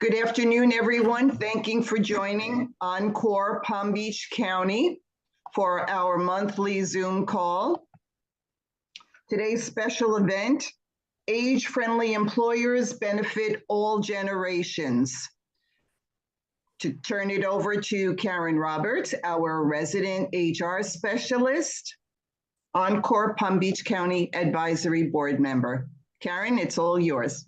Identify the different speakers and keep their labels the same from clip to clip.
Speaker 1: Good afternoon, everyone. Thank you for joining Encore Palm Beach County for our monthly Zoom call. Today's special event, Age-Friendly Employers Benefit All Generations. To turn it over to Karen Roberts, our resident HR specialist, Encore Palm Beach County Advisory Board member. Karen, it's all yours.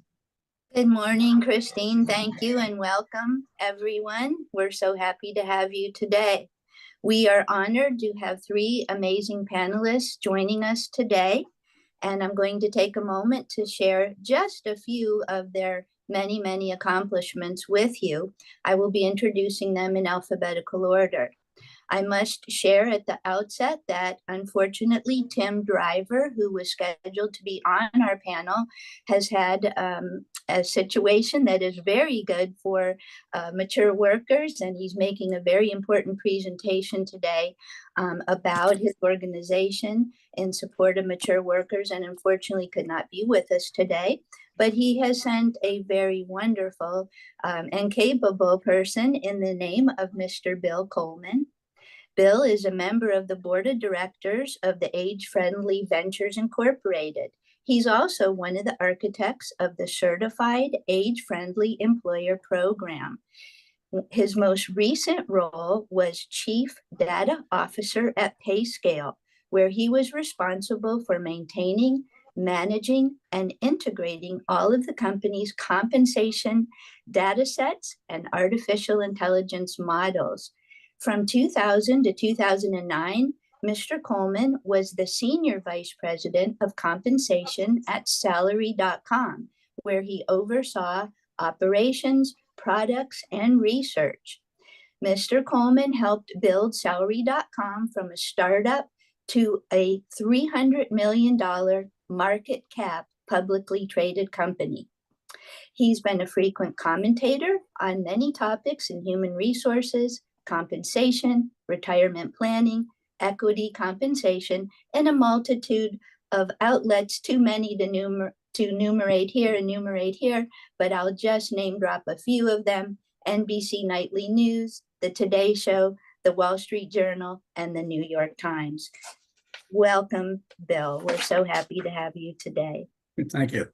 Speaker 2: Good morning, Christine. Thank you and welcome, everyone. We're so happy to have you today. We are honored to have three amazing panelists joining us today, and I'm going to take a moment to share just a few of their many, many accomplishments with you. I will be introducing them in alphabetical order. I must share at the outset that unfortunately Tim Driver, who was scheduled to be on our panel, has had a situation that is very good for mature workers, and he's making a very important presentation today about his organization in support of mature workers, and unfortunately could not be with us today. But he has sent a very wonderful and capable person in the name of Mr. Bill Coleman. Bill is a member of the board of directors of the Age-Friendly Ventures Incorporated. He's also one of the architects of the Certified Age-Friendly Employer Program. His most recent role was Chief Data Officer at PayScale, where he was responsible for maintaining, managing, and integrating all of the company's compensation data sets and artificial intelligence models. From 2000 to 2009, Mr. Coleman was the Senior Vice President of Compensation at Salary.com, where he oversaw operations, products, and research. Mr. Coleman helped build Salary.com from a startup to a $300 million market cap publicly traded company. He's been a frequent commentator on many topics in human resources, compensation, retirement planning, equity compensation, and a multitude of outlets, too many to enumerate here, but I'll just name drop a few of them: NBC Nightly News, The Today Show, The Wall Street Journal, and The New York Times. Welcome, Bill. We're so happy to have you today.
Speaker 3: Thank you.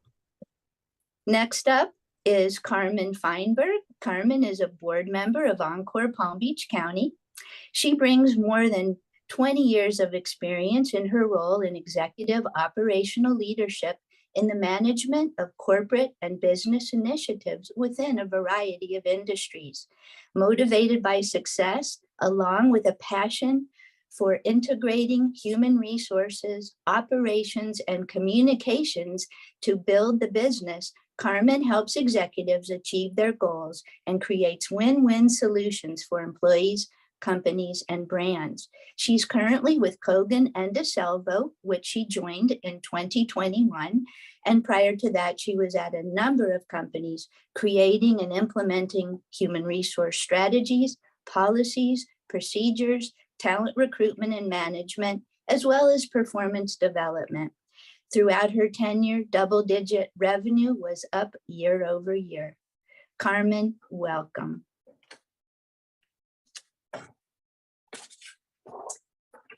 Speaker 2: Next up is Carmen Feinberg. Carmen is a board member of Encore Palm Beach County. She brings more than 20 years of experience in her role in executive operational leadership in the management of corporate and business initiatives within a variety of industries. Motivated by success, along with a passion for integrating human resources, operations, and communications to build the business, Carmen helps executives achieve their goals and creates win-win solutions for employees, companies, and brands. She's currently with Kogan and DiSalvo, which she joined in 2021. And prior to that, she was at a number of companies creating and implementing human resource strategies, policies, procedures, talent recruitment and management, as well as performance development. Throughout her tenure, double-digit revenue was up year over year. Carmen, welcome.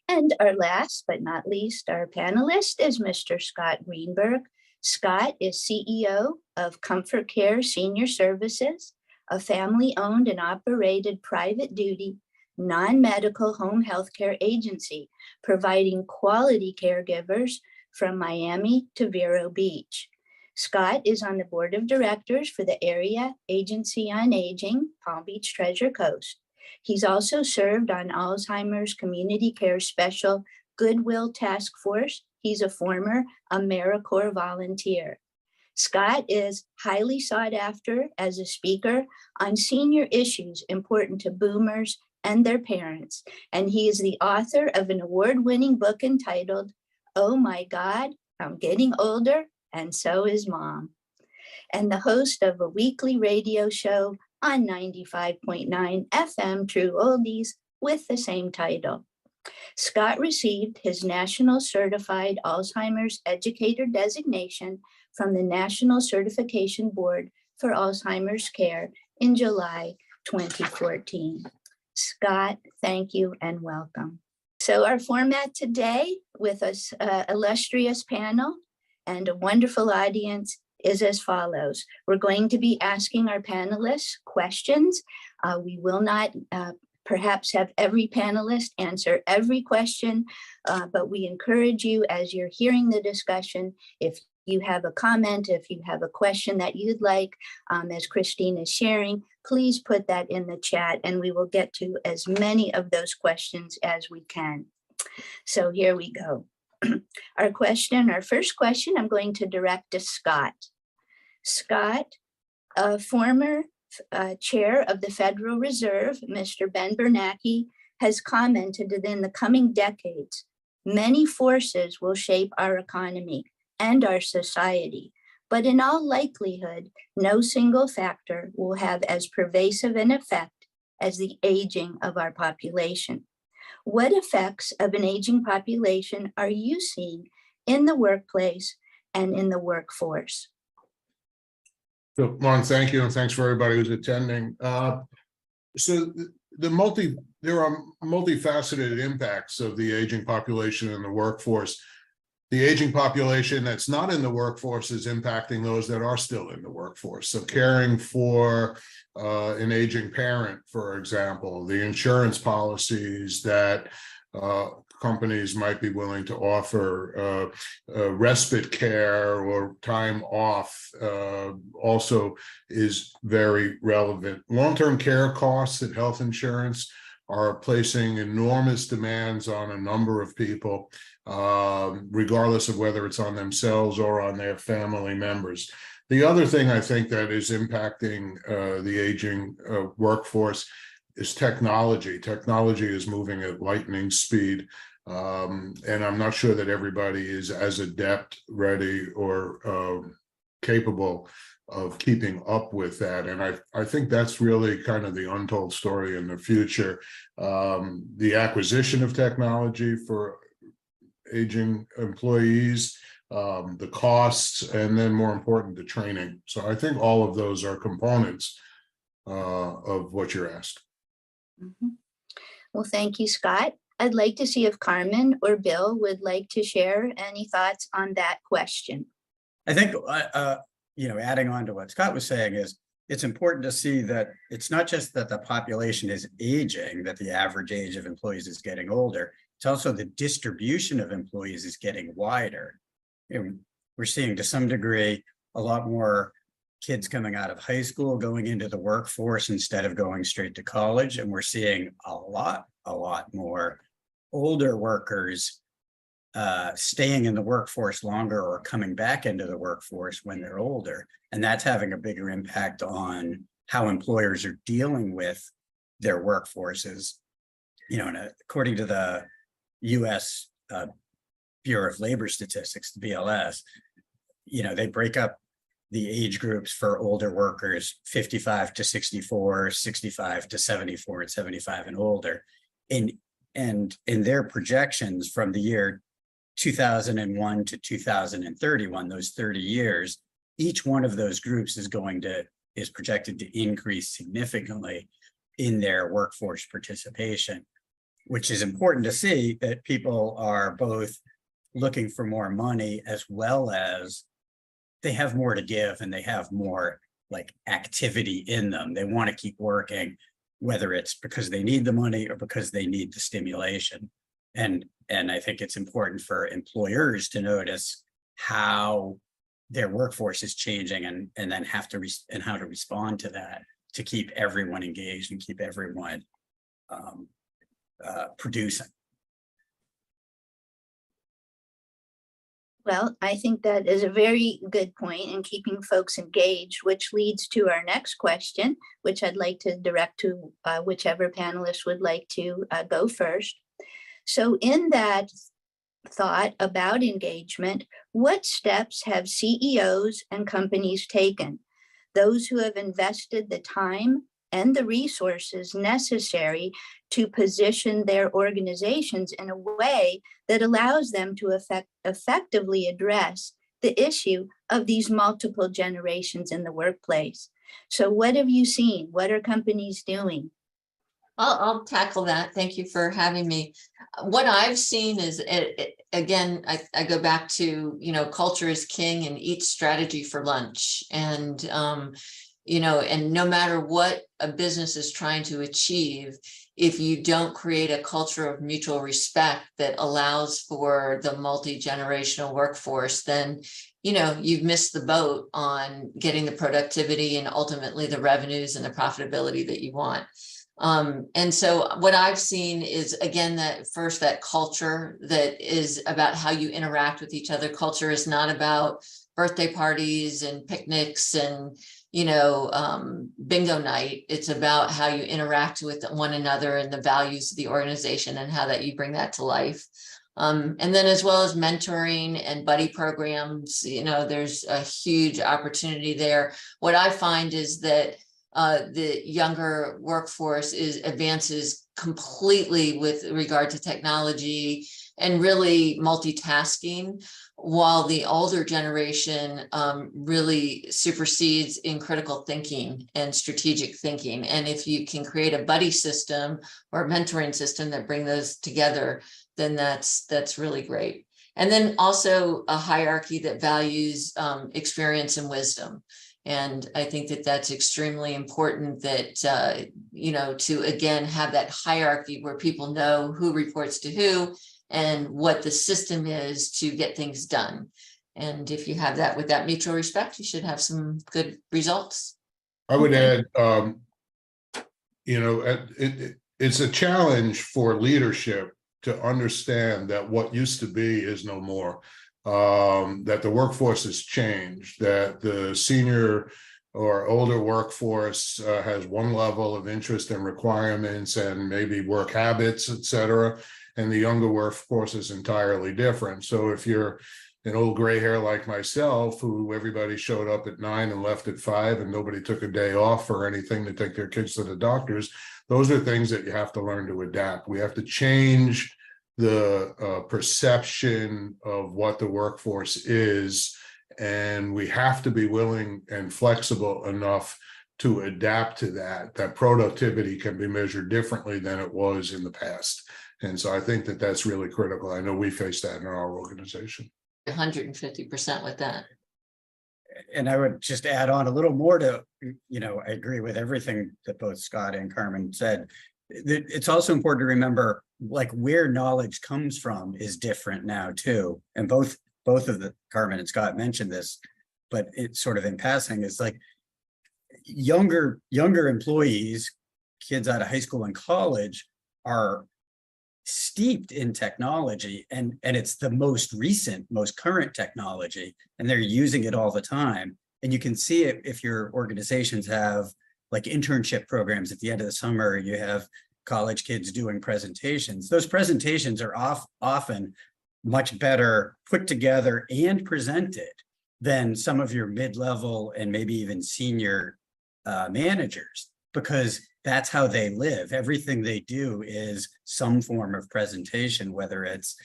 Speaker 2: And our last but not least, our panelist is Mr. Scott Greenberg. Scott is CEO of ComForcare Senior Services, a family-owned and operated private duty, non-medical home healthcare agency, providing quality caregivers from Miami to Vero Beach. Scott is on the board of directors for the Area Agency on Aging, Palm Beach Treasure Coast. He's also served on Alzheimer's Community Care Special Goodwill Task Force. He's a former AmeriCorps volunteer. Scott is highly sought after as a speaker on senior issues important to boomers and their parents, and he is the author of an award-winning book entitled "Oh My God, I'm Getting Older, and So Is Mom," and the host of a weekly radio show on 95.9 FM True Oldies with the same title. Scott received his National Certified Alzheimer's Educator designation from the National Certification Board for Alzheimer's Care in July 2014. Scott, thank you and welcome. So our format today with us illustrious panel and a wonderful audience is as follows. We're going to be asking our panelists questions. We will not perhaps have every panelist answer every question, but we encourage you as you're hearing the discussion, if you have a comment, if you have a question that you'd like, as Christine is sharing, please put that in the chat and we will get to as many of those questions as we can. So here we go. Our first question, I'm going to direct to Scott. Scott, a former chair of the Federal Reserve, Mr. Ben Bernanke, has commented that in the coming decades, many forces will shape our economy and our society, but in all likelihood, no single factor will have as pervasive an effect as the aging of our population. What effects of an aging population are you seeing in the workplace and in the workforce?
Speaker 3: So, Lauren, thank you, and thanks for everybody who's attending. So there are multifaceted impacts of the aging population in the workforce. The aging population that's not in the workforce is impacting those that are still in the workforce. So caring for an aging parent, for example, the insurance policies that companies might be willing to offer, respite care or time off also is very relevant. Long-term care costs and health insurance are placing enormous demands on a number of people, regardless of whether it's on themselves or on their family members. The other thing I think that is impacting the aging workforce is technology. Technology is moving at lightning speed. And I'm not sure that everybody is as adept, ready, or capable of keeping up with that. And I think that's really kind of the untold story in the future. The acquisition of technology for aging employees, the costs, and then more important, the training. So I think all of those are components of what you're asked.
Speaker 2: Mm-hmm. Well, thank you, Scott. I'd like to see if Carmen or Bill would like to share any thoughts on that question.
Speaker 4: I think, adding on to what Scott was saying is, it's important to see that it's not just that the population is aging, that the average age of employees is getting older. It's also the distribution of employees is getting wider. We're seeing to some degree a lot more kids coming out of high school going into the workforce instead of going straight to college. And we're seeing a lot more older workers staying in the workforce longer or coming back into the workforce when they're older. And that's having a bigger impact on how employers are dealing with their workforces. And according to the US Bureau of Labor Statistics, the BLS, they break up the age groups for older workers, 55 to 64, 65 to 74, and 75 and older. And in their projections from the year 2001 to 2031, those 30 years, each one of those groups is projected to increase significantly in their workforce participation, which is important to see that people are both looking for more money as well as they have more to give and they have more activity in them. They want to keep working, whether it's because they need the money or because they need the stimulation. And I think it's important for employers to notice how their workforce is changing and then how to respond to that to keep everyone engaged and keep everyone producing.
Speaker 2: Well, I think that is a very good point in keeping folks engaged, which leads to our next question, which I'd like to direct to whichever panelist would like to go first. So in that thought about engagement, what steps have CEOs and companies taken? Those who have invested the time and the resources necessary to position their organizations in a way that allows them to effectively address the issue of these multiple generations in the workplace. So what have you seen? What are companies doing?
Speaker 5: I'll tackle that. Thank you for having me. What I've seen is, again, I go back to, culture is king and eat strategy for lunch. And, and no matter what a business is trying to achieve, if you don't create a culture of mutual respect that allows for the multi-generational workforce, then, you've missed the boat on getting the productivity and ultimately the revenues and the profitability that you want. And so what I've seen is, again, that culture that is about how you interact with each other. Culture is not about birthday parties and picnics and, bingo night. It's about how you interact with one another and the values of the organization and how that you bring that to life. And then as well as mentoring and buddy programs, there's a huge opportunity there. What I find is that the younger workforce advances completely with regard to technology and really multitasking, while the older generation really supersedes in critical thinking and strategic thinking. And if you can create a buddy system or a mentoring system that bring those together, then that's really great. And then also a hierarchy that values experience and wisdom. And I think that that's extremely important, that, to, again, have that hierarchy where people know who reports to who and what the system is to get things done. And if you have that with that mutual respect, you should have some good results.
Speaker 3: I would add, it's a challenge for leadership to understand that what used to be is no more. That the workforce has changed, that the senior or older workforce has one level of interest and requirements and maybe work habits, et cetera, and the younger workforce is entirely different. So if you're an old gray hair like myself, who everybody showed up at 9 and left at 5 and nobody took a day off or anything to take their kids to the doctors, those are things that you have to learn to adapt. We have to change the perception of what the workforce is, and we have to be willing and flexible enough to adapt to that. That productivity can be measured differently than it was in the past. And so I think that that's really critical. I know we face that in our organization.
Speaker 5: 150% with that.
Speaker 4: And I would just add on a little more to, I agree with everything that both Scott and Carmen said. It's also important to remember, like, where knowledge comes from is different now too. And both of the Carmen and Scott mentioned this, but it's sort of in passing, is like younger employees, kids out of high school and college, are steeped in technology, and it's the most recent, most current technology, and they're using it all the time. And you can see it if your organizations have like internship programs at the end of the summer. You have college kids doing presentations. Those presentations are often much better put together and presented than some of your mid-level and maybe even senior managers, because that's how they live. Everything they do is some form of presentation, whether it's,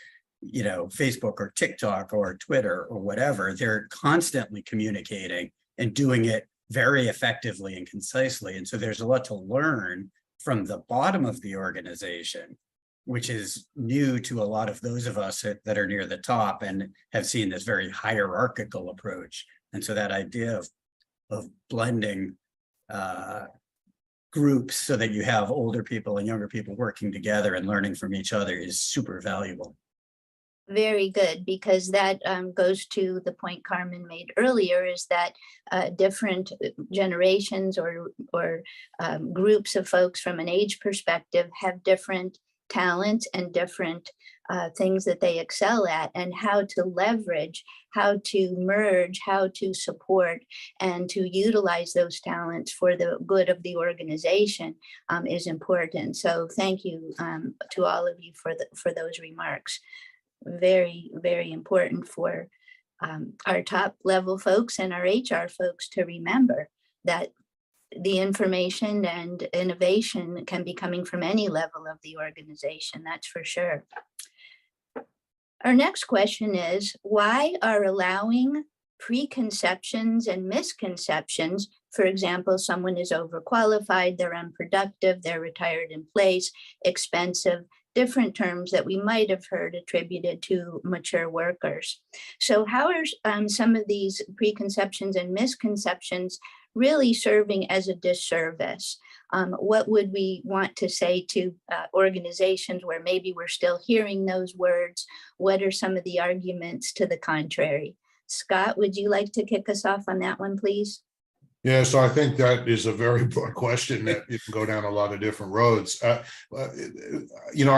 Speaker 4: Facebook or TikTok or Twitter or whatever. They're constantly communicating and doing it very effectively and concisely. And so there's a lot to learn from the bottom of the organization, which is new to a lot of those of us that are near the top and have seen this very hierarchical approach. And so that idea of blending groups so that you have older people and younger people working together and learning from each other is super valuable.
Speaker 2: Very good, because that goes to the point Carmen made earlier, is that different generations or groups of folks from an age perspective have different talents and different things that they excel at, and how to leverage, how to merge, how to support, and to utilize those talents for the good of the organization is important. So thank you to all of you for those remarks. Very, very important for our top level folks and our HR folks to remember that the information and innovation can be coming from any level of the organization, that's for sure. Our next question is, why are allowing preconceptions and misconceptions. For example, someone is overqualified, they're unproductive, they're retired in place, expensive, different terms that we might have heard attributed to mature workers. So how are some of these preconceptions and misconceptions really serving as a disservice? What would we want to say to organizations where maybe we're still hearing those words? What are some of the arguments to the contrary? Scott, would you like to kick us off on that one, please?
Speaker 3: Yeah, so I think that is a very broad question that you can go down a lot of different roads. I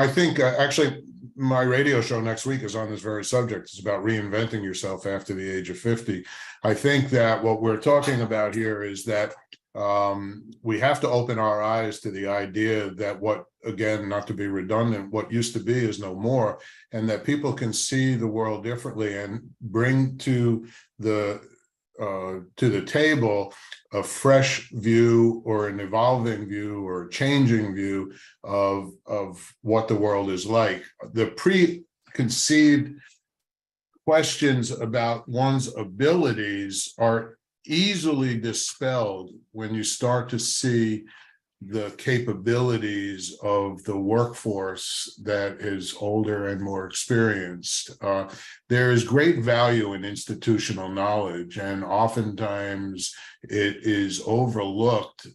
Speaker 3: think actually my radio show next week is on this very subject. It's about reinventing yourself after the age of 50. I think that what we're talking about here is that we have to open our eyes to the idea that what, again, not to be redundant, what used to be is no more, and that people can see the world differently and bring to the table a fresh view or an evolving view or a changing view of what the world is like. The preconceived questions about one's abilities are easily dispelled when you start to see the capabilities of the workforce that is older and more experienced. There is great value in institutional knowledge, and oftentimes it is overlooked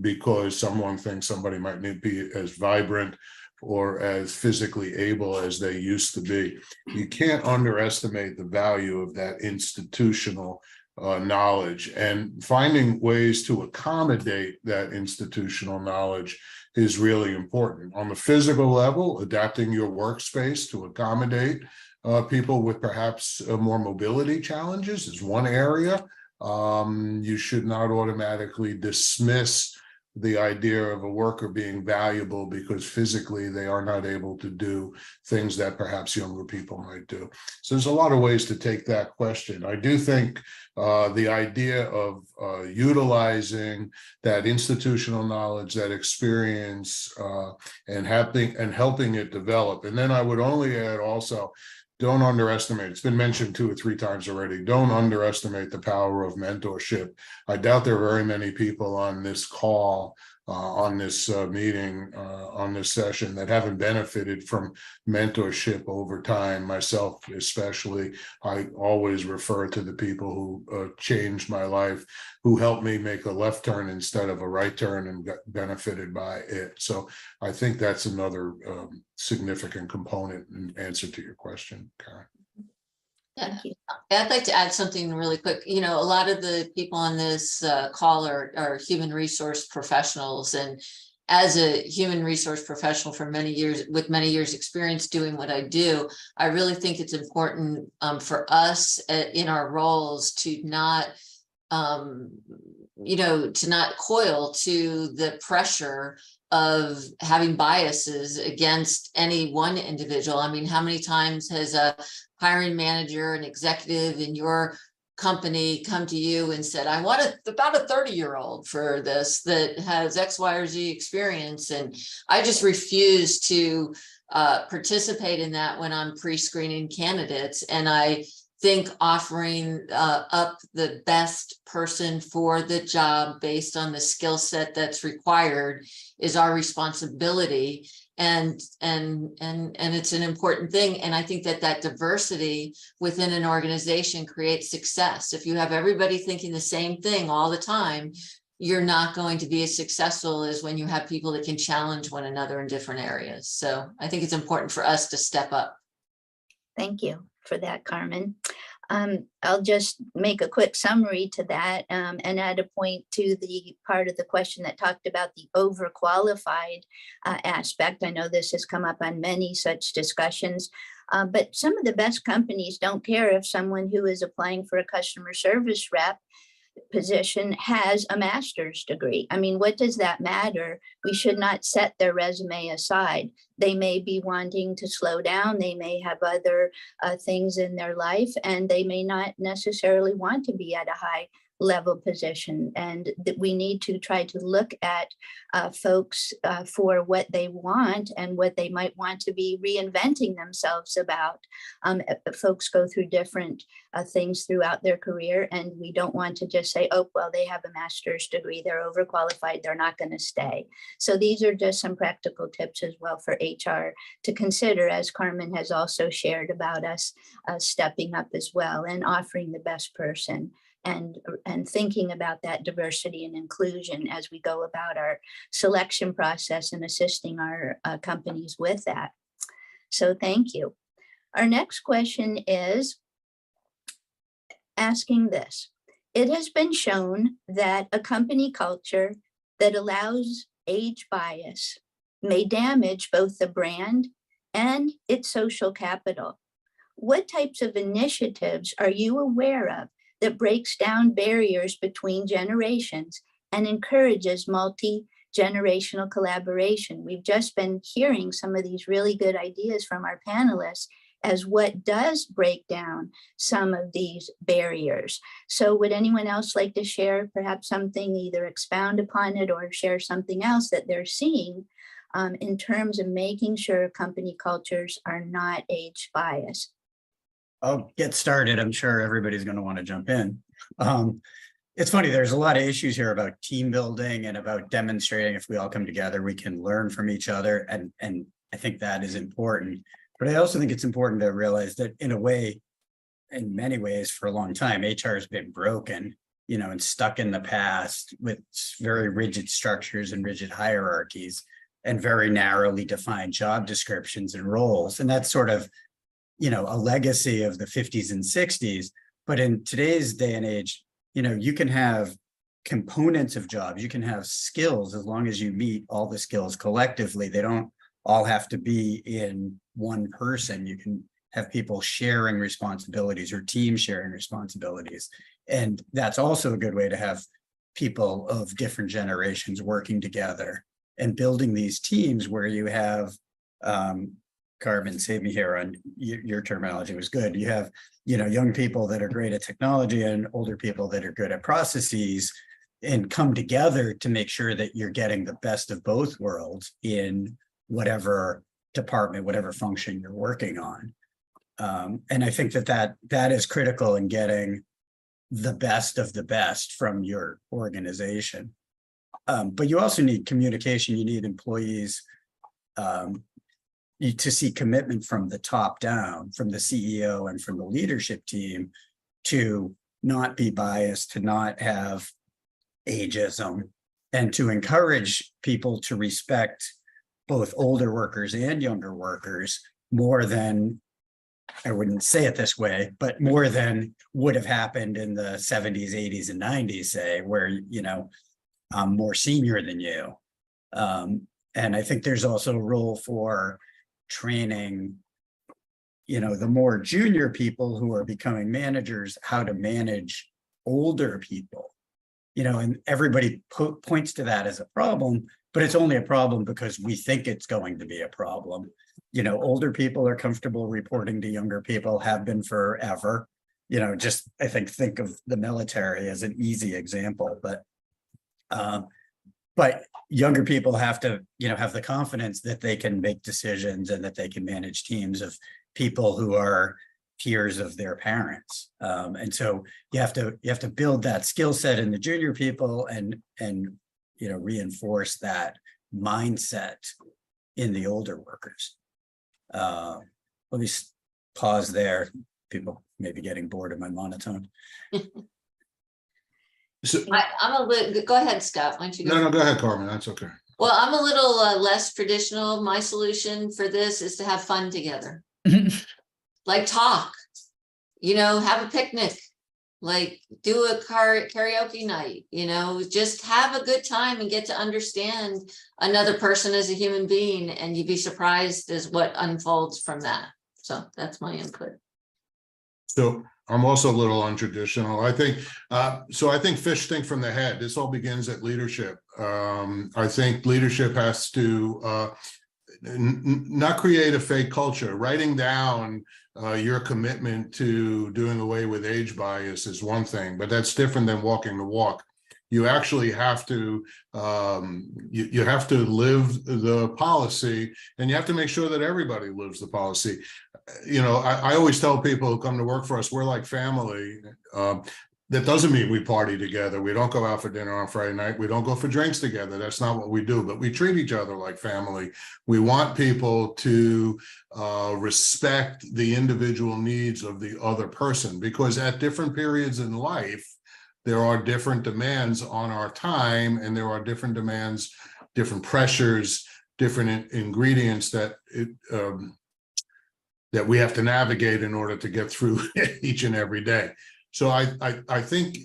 Speaker 3: because someone thinks somebody might not be as vibrant or as physically able as they used to be. You can't underestimate the value of that institutional knowledge, and finding ways to accommodate that institutional knowledge is really important. On the physical level, adapting your workspace to accommodate people with perhaps more mobility challenges is one area. You should not automatically dismiss the idea of a worker being valuable because physically they are not able to do things that perhaps younger people might do. So there's a lot of ways to take that question. I do think the idea of utilizing that institutional knowledge, that experience, and helping it develop. And then I would only add also, don't underestimate, it's been mentioned 2 or 3 times already, don't underestimate the power of mentorship. I doubt there are very many people on this call, on this meeting, on this session that haven't benefited from mentorship over time, myself especially. I always refer to the people who changed my life, who helped me make a left turn instead of a right turn and got benefited by it. So I think that's another significant component in answer to your question, Karen.
Speaker 2: Thank you.
Speaker 5: I'd like to add something really quick. A lot of the people on this call are human resource professionals. And as a human resource professional for many years, with many years experience doing what I do, I really think it's important for us in our roles to not, to not coil to the pressure of having biases against any one individual. I mean, how many times has a hiring manager, an executive in your company come to you and said, I want about a 30-year-old for this that has X, Y, or Z experience. And I just refuse to participate in that when I'm pre-screening candidates. And I think offering up the best person for the job based on the skill set that's required is our responsibility. And it's an important thing. And I think that diversity within an organization creates success. If you have everybody thinking the same thing all the time, you're not going to be as successful as when you have people that can challenge one another in different areas. So I think it's important for us to step up.
Speaker 2: Thank you for that, Carmen. I'll just make a quick summary to that and add a point to the part of the question that talked about the overqualified aspect. I know this has come up on many such discussions, but some of the best companies don't care if someone who is applying for a customer service rep position has a master's degree. I mean, what does that matter? We should not set their resume aside. They may be wanting to slow down. They may have other things in their life, and they may not necessarily want to be at a high level position, and that we need to try to look at folks for what they want and what they might want to be reinventing themselves about. Folks go through different things throughout their career, and we don't want to just say, oh, well, they have a master's degree, they're overqualified, they're not going to stay. So these are just some practical tips as well for HR to consider, as Carmen has also shared about us stepping up as well and offering the best person, and thinking about that diversity and inclusion as we go about our selection process and assisting our companies with that. So thank you. Our next question is asking this: it has been shown that a company culture that allows age bias may damage both the brand and its social capital. What types of initiatives are you aware of that breaks down barriers between generations and encourages multi-generational collaboration? We've just been hearing some of these really good ideas from our panelists as what does break down some of these barriers. So would anyone else like to share perhaps something, either expound upon it or share something else that they're seeing in terms of making sure company cultures are not age biased?
Speaker 4: I'll get started. I'm sure everybody's going to want to jump in. It's funny, there's a lot of issues here about team building and about demonstrating if we all come together, we can learn from each other. And I think that is important. But I also think it's important to realize that in a way, in many ways, for a long time, HR has been broken, and stuck in the past with very rigid structures and rigid hierarchies and very narrowly defined job descriptions and roles. And that's sort of a legacy of the 50s and 60s. But in today's day and age, you can have components of jobs, you can have skills as long as you meet all the skills collectively. They don't all have to be in one person. You can have people sharing responsibilities or team sharing responsibilities. And that's also a good way to have people of different generations working together and building these teams where you have, Carmen, save me here on your terminology was good. You have, young people that are great at technology and older people that are good at processes, and come together to make sure that you're getting the best of both worlds in whatever department, whatever function you're working on. And I think that is critical in getting the best of the best from your organization. But you also need communication. You need employees to see commitment from the top down, from the CEO and from the leadership team, to not be biased, to not have ageism, and to encourage people to respect both older workers and younger workers more than, I wouldn't say it this way, but more than would have happened in the 70s, 80s, and 90s, say, where, I'm more senior than you. And I think there's also a role for training, the more junior people who are becoming managers, how to manage older people, and everybody points to that as a problem, but it's only a problem because we think it's going to be a problem. Older people are comfortable reporting to younger people, have been forever. Just I think of the military as an easy example, but younger people have to, have the confidence that they can make decisions and that they can manage teams of people who are peers of their parents. And so you have to build that skill set in the junior people and reinforce that mindset in the older workers. Let me pause there. People may be getting bored of my monotone.
Speaker 3: So,
Speaker 5: I'm a little, go ahead, Scott. Why don't you go?
Speaker 3: no, go ahead, Carmen. That's okay.
Speaker 5: Well, I'm a little less traditional. My solution for this is to have fun together. Like talk, have a picnic, like do a karaoke night, just have a good time and get to understand another person as a human being, and you'd be surprised as what unfolds from that. So that's my input.
Speaker 3: So I'm also a little untraditional. I think fish think from the head. This all begins at leadership. I think leadership has to not create a fake culture. Writing down your commitment to doing away with age bias is one thing, but that's different than walking the walk. You actually have to you have to live the policy, and you have to make sure that everybody lives the policy. You know, I always tell people who come to work for us, we're like family. That doesn't mean we party together. We don't go out for dinner on Friday night. We don't go for drinks together. That's not what we do, but we treat each other like family. We want people to respect the individual needs of the other person, because at different periods in life, there are different demands on our time, and there are different demands, different pressures, different ingredients that that we have to navigate in order to get through each and every day. So I think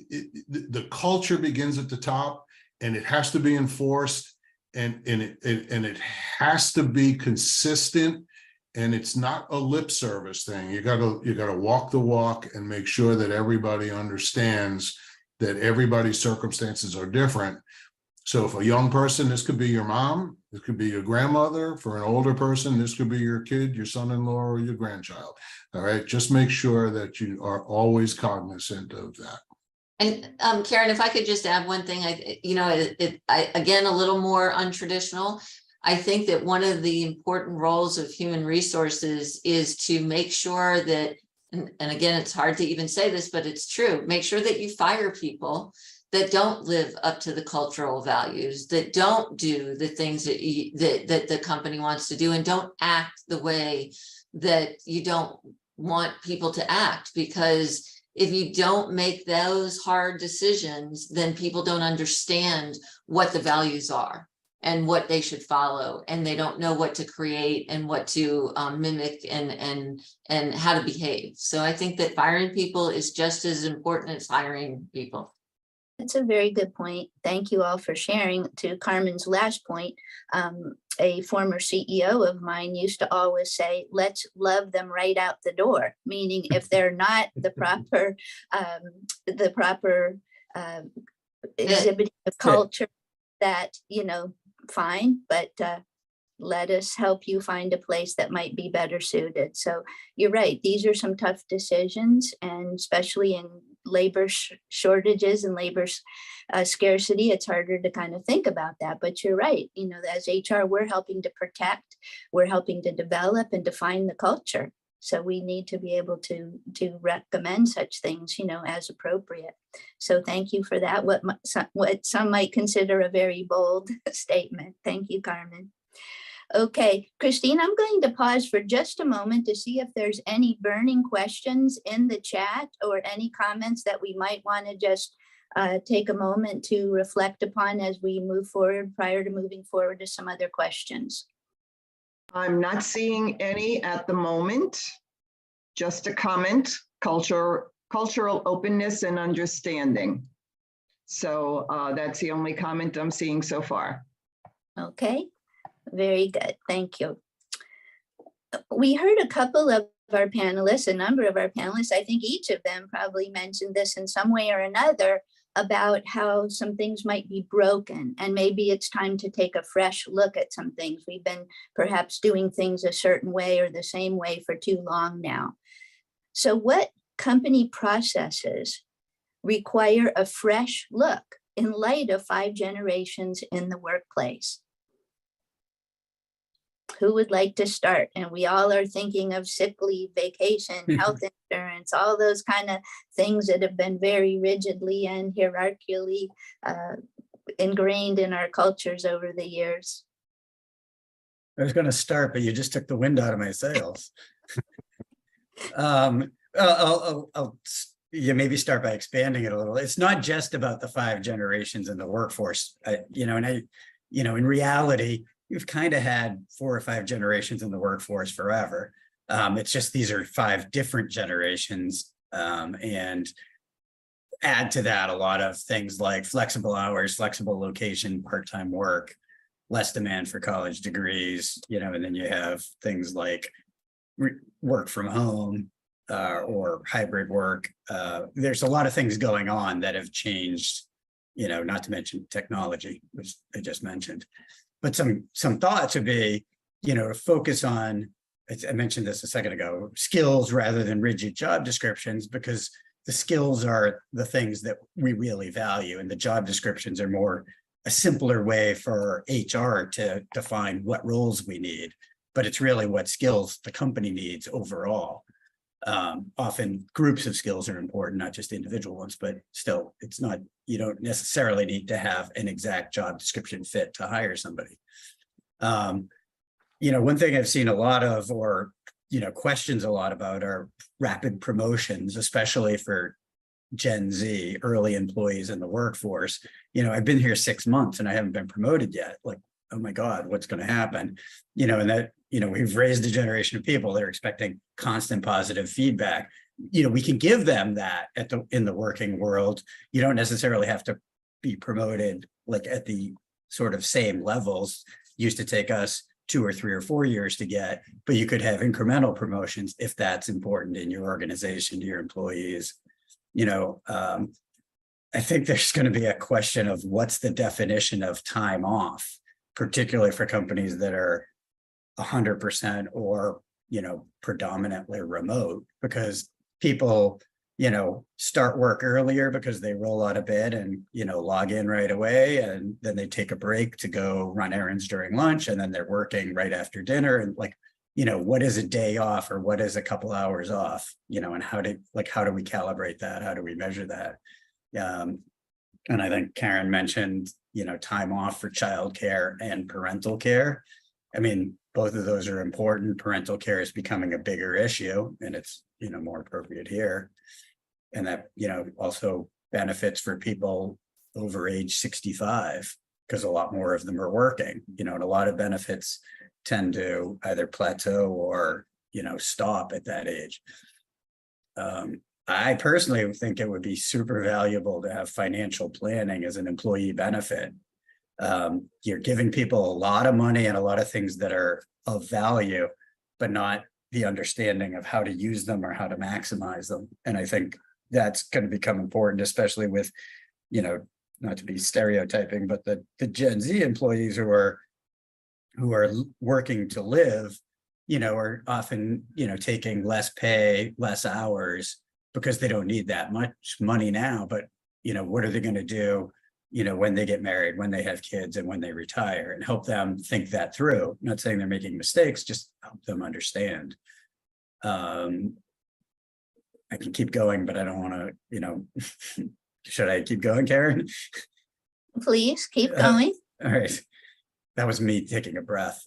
Speaker 3: the culture begins at the top, and it has to be enforced, and it has to be consistent, and it's not a lip service thing. You gotta walk the walk and make sure that everybody understands that everybody's circumstances are different. So if a young person, this could be your mom, this could be your grandmother. For an older person, this could be your kid, your son-in-law, or your grandchild. All right, just make sure that you are always cognizant of that.
Speaker 5: And Karen, if I could just add one thing, again, a little more untraditional. I think that one of the important roles of human resources is to make sure that, and again, it's hard to even say this, but it's true, make sure that you fire people that don't live up to the cultural values, that don't do the things that that the company wants to do, and don't act the way that you don't want people to act. Because if you don't make those hard decisions, then people don't understand what the values are and what they should follow, and they don't know what to create and what to mimic and how to behave. So I think that firing people is just as important as hiring people.
Speaker 2: That's a very good point. Thank you all for sharing. To Carmen's last point, a former CEO of mine used to always say, let's love them right out the door, meaning if they're not the proper exhibiting of culture, that, fine, but let us help you find a place that might be better suited. So you're right. These are some tough decisions, and especially in labor shortages and labor scarcity, it's harder to kind of think about that. But you're right. As HR, we're helping to protect, we're helping to develop and define the culture. So we need to be able to recommend such things, as appropriate. So thank you for that. What some might consider a very bold statement. Thank you, Carmen. Okay, Christine, I'm going to pause for just a moment to see if there's any burning questions in the chat or any comments that we might want to just take a moment to reflect upon as we move forward, prior to moving forward to some other questions.
Speaker 1: I'm not seeing any at the moment. Just a comment, cultural openness and understanding. So that's the only comment I'm seeing so far.
Speaker 2: Okay, very good. Thank you. We heard a couple of our panelists, a number of our panelists, I think each of them probably mentioned this in some way or another, about how some things might be broken, and maybe it's time to take a fresh look at some things. We've been perhaps doing things a certain way or the same way for too long now. So what company processes require a fresh look in light of 5 generations in the workplace? Who would like to start? And we all are thinking of sick leave, vacation, health insurance, all those kind of things that have been very rigidly and hierarchically ingrained in our cultures over the years.
Speaker 4: I was going to start, but you just took the wind out of my sails. You maybe start by expanding it a little. It's not just about the 5 generations in the workforce, in reality, you've kind of had 4 or 5 generations in the workforce forever. It's just these are 5 different generations, and add to that a lot of things like flexible hours, flexible location, part-time work, less demand for college degrees, and then you have things like work from home or hybrid work. There's a lot of things going on that have changed, not to mention technology, which I just mentioned. But some thoughts would be, to focus on, I mentioned this a second ago, skills rather than rigid job descriptions, because the skills are the things that we really value, and the job descriptions are more a simpler way for HR to define what roles we need, but it's really what skills the company needs overall. Often groups of skills are important, not just individual ones, but still, it's not, you don't necessarily need to have an exact job description fit to hire somebody. One thing I've seen a lot of, or, questions a lot about, are rapid promotions, especially for Gen Z, early employees in the workforce. I've been here 6 months and I haven't been promoted yet. Like, oh my God, what's going to happen? And that, we've raised a generation of people that are expecting constant positive feedback. We can give them that in the working world. You don't necessarily have to be promoted like at the sort of same levels. Used to take us 2 or 3 or 4 years to get, but you could have incremental promotions if that's important in your organization to your employees. I think there's going to be a question of what's the definition of time off, particularly for companies that are 100% or, predominantly remote, because people, start work earlier because they roll out of bed and, log in right away, and then they take a break to go run errands during lunch, and then they're working right after dinner. And what is a day off, or what is a couple hours off, and how do we calibrate that? How do we measure that? And I think Karen mentioned, time off for childcare and parental care. I mean, both of those are important. Parental care is becoming a bigger issue, and it's, more appropriate here. And that, also benefits for people over age 65, because a lot more of them are working, and a lot of benefits tend to either plateau or, stop at that age. I personally think it would be super valuable to have financial planning as an employee benefit. You're giving people a lot of money and a lot of things that are of value, but not the understanding of how to use them or how to maximize them. And I think that's going to become important, especially with, not to be stereotyping, but the Gen Z employees who are working to live, are often, taking less pay, less hours, because they don't need that much money now. But, what are they going to do, when they get married, when they have kids, and when they retire, and help them think that through. Not saying they're making mistakes, just help them understand. I can keep going, but I don't want to, should I keep going, Karen?
Speaker 2: Please keep going.
Speaker 4: All right. That was me taking a breath.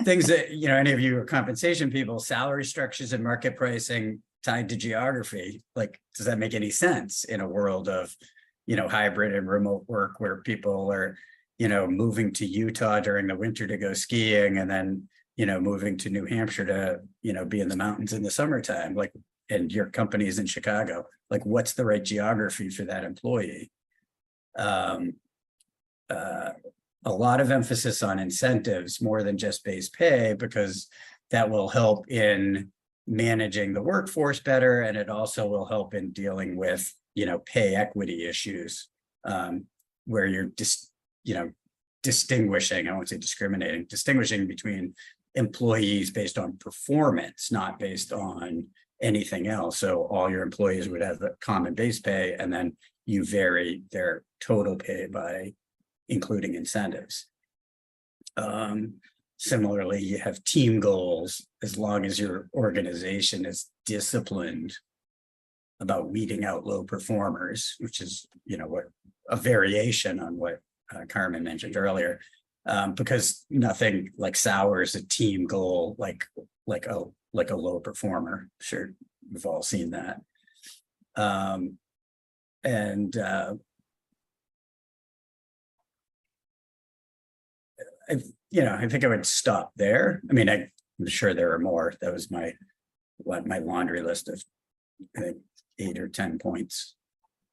Speaker 4: Things that, any of you are compensation people, salary structures and market pricing tied to geography. Like, does that make any sense in a world of, hybrid and remote work, where people are, moving to Utah during the winter to go skiing, and then, moving to New Hampshire to, be in the mountains in the summertime, like, and your company is in Chicago, like, what's the right geography for that employee? A lot of emphasis on incentives more than just base pay, because that will help in managing the workforce better, and it also will help in dealing with, pay equity issues, where you're just, distinguishing, I won't say discriminating, distinguishing between employees based on performance, not based on anything else. So all your employees would have a common base pay, and then you vary their total pay by including incentives. Similarly, you have team goals, as long as your organization is disciplined about weeding out low performers, which is, what a variation on what Carmen mentioned earlier, because nothing like sours a team goal like a low performer. Sure, we've all seen that. I think I would stop there. I mean, I'm sure there are more. That was my laundry list of, I think, 8 or 10 points.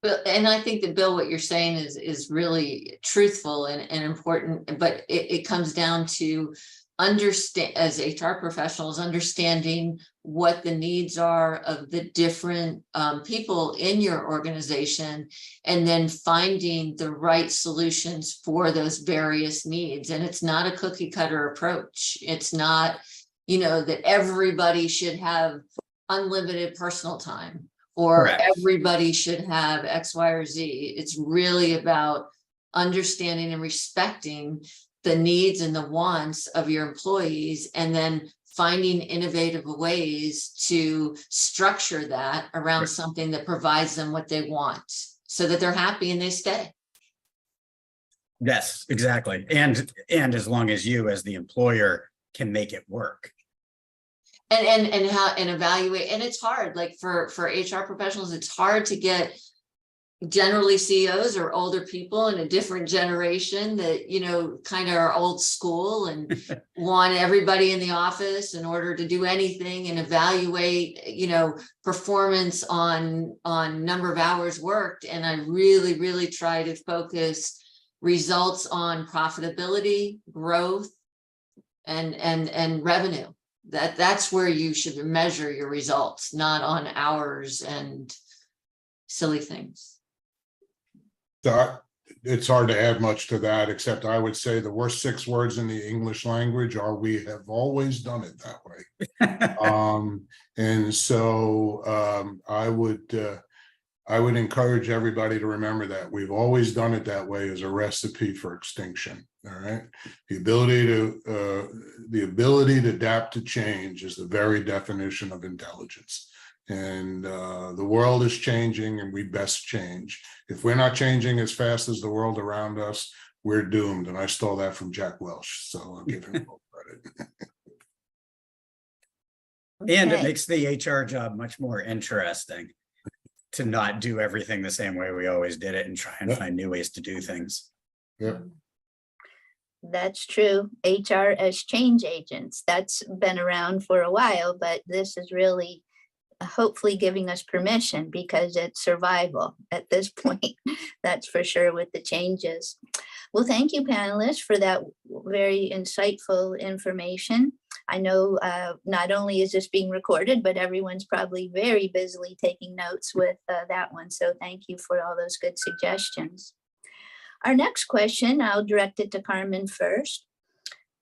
Speaker 5: Well, and I think that, Bill, what you're saying is really truthful and important, but it comes down to understand, as HR professionals, understanding what the needs are of the different people in your organization, and then finding the right solutions for those various needs. And it's not a cookie cutter approach. It's not, that everybody should have unlimited personal time, or
Speaker 4: Correct.
Speaker 5: everybody should have X, Y, or Z. It's really about understanding and respecting the needs and the wants of your employees, and then finding innovative ways to structure that around something that provides them what they want, so that they're happy and they stay.
Speaker 4: Yes, exactly. And as long as you, as the employer, can make it work.
Speaker 5: And evaluate. And it's hard, like for HR professionals, it's hard to get generally CEOs or older people in a different generation that, kind of are old school and want everybody in the office in order to do anything, and evaluate, performance on number of hours worked. And I really, really try to focus results on profitability, growth, and revenue. That's where you should measure your results, not on hours and silly things.
Speaker 3: It's hard to add much to that, except I would say the worst 6 words in the English language are "we have always done it that way." And so I would encourage everybody to remember that we've always done it that way is a recipe for extinction. All right. The ability to adapt to change is the very definition of intelligence. And the world is changing, and we best change. If we're not changing as fast as the world around us, we're doomed. And I stole that from Jack Welch, so I'll give him full credit.
Speaker 4: And it makes the HR job much more interesting to not do everything the same way we always did it, and try and find new ways to do things.
Speaker 3: Yeah.
Speaker 2: That's true. HR as change agents, that's been around for a while, but this is really hopefully giving us permission, because it's survival at this point. That's for sure, with the changes. Well, thank you, panelists, for that very insightful information. I know not only is this being recorded, but everyone's probably very busily taking notes with that one. So thank you for all those good suggestions. Our next question, I'll direct it to Carmen first.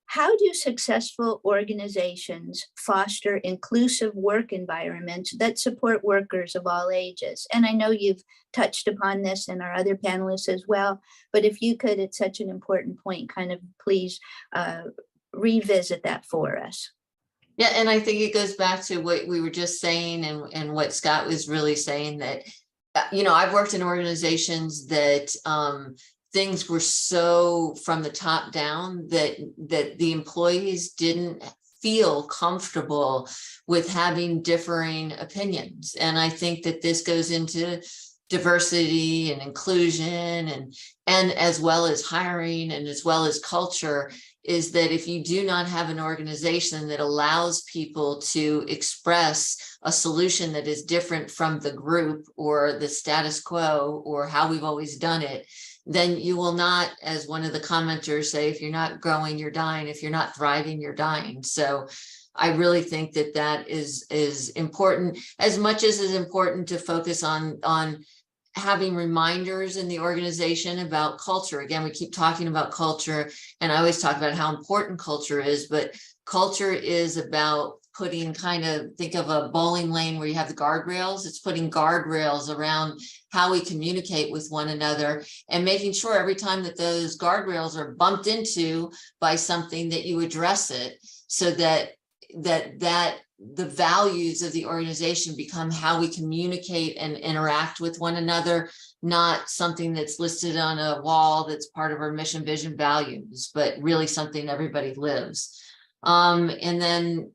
Speaker 2: How do successful organizations foster inclusive work environments that support workers of all ages? And I know you've touched upon this in our other panelists as well, but if you could, at such an important point, kind of please revisit that for us.
Speaker 5: Yeah, and I think it goes back to what we were just saying, and what Scott was really saying, that, I've worked in organizations that things were so from the top down that the employees didn't feel comfortable with having differing opinions. And I think that this goes into diversity and inclusion, and as well as hiring, and as well as culture, is that if you do not have an organization that allows people to express a solution that is different from the group or the status quo or how we've always done it, then you will not, as one of the commenters say, if you're not growing, you're dying. If you're not thriving, you're dying. So I really think that is important, as much as it's important to focus on having reminders in the organization about culture. Again, we keep talking about culture, and I always talk about how important culture is, but culture is about putting, think of a bowling lane where you have the guardrails. It's putting guardrails around how we communicate with one another, and making sure every time that those guardrails are bumped into by something, that you address it, so that the values of the organization become how we communicate and interact with one another, not something that's listed on a wall that's part of our mission, vision, values, but really something everybody lives. And then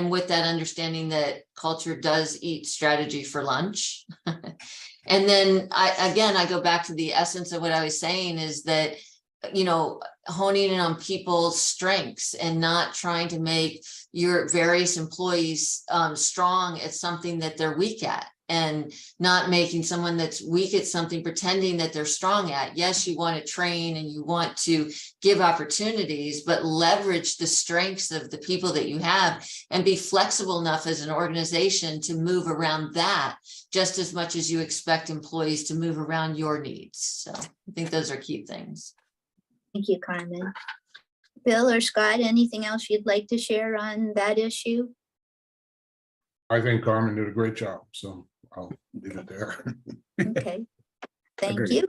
Speaker 5: with that understanding that culture does eat strategy for lunch. And then I go back to the essence of what I was saying, is that, honing in on people's strengths and not trying to make your various employees strong at something that they're weak at. and not making someone that's weak at something pretending that they're strong at. Yes, you want to train and you want to give opportunities, but leverage the strengths of the people that you have and be flexible enough as an organization to move around that just as much as you expect employees to move around your needs. So I think those are key things.
Speaker 2: Thank you, Carmen. Bill or Scott, anything else you'd like to share on that issue?
Speaker 3: I think Carmen did a great job, so I'll leave it there.
Speaker 2: Okay, thank
Speaker 4: Agreed.
Speaker 2: you.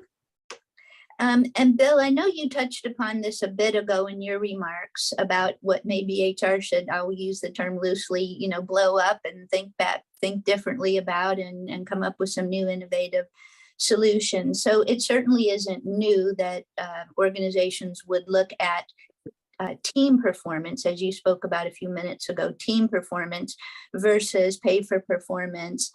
Speaker 2: And Bill, I know you touched upon this a bit ago in your remarks about what maybe HR should, I will use the term loosely, you know, blow up and think differently about and come up with some new innovative solutions. So it certainly isn't new that organizations would look at team performance, as you spoke about a few minutes ago, team performance versus pay for performance,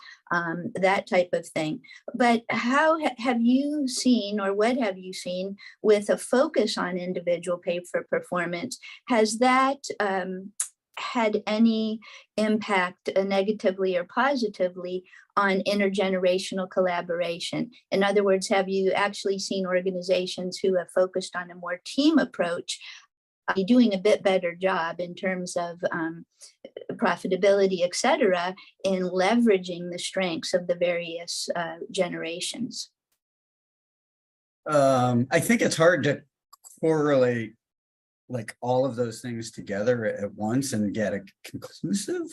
Speaker 2: that type of thing. But how have you seen, or what have you seen with a focus on individual pay for performance? Has that had any impact negatively or positively on intergenerational collaboration? In other words, have you actually seen organizations who have focused on a more team approach doing a bit better job in terms of profitability, et cetera, in leveraging the strengths of the various generations?
Speaker 4: I think it's hard to correlate like all of those things together at once and get a conclusive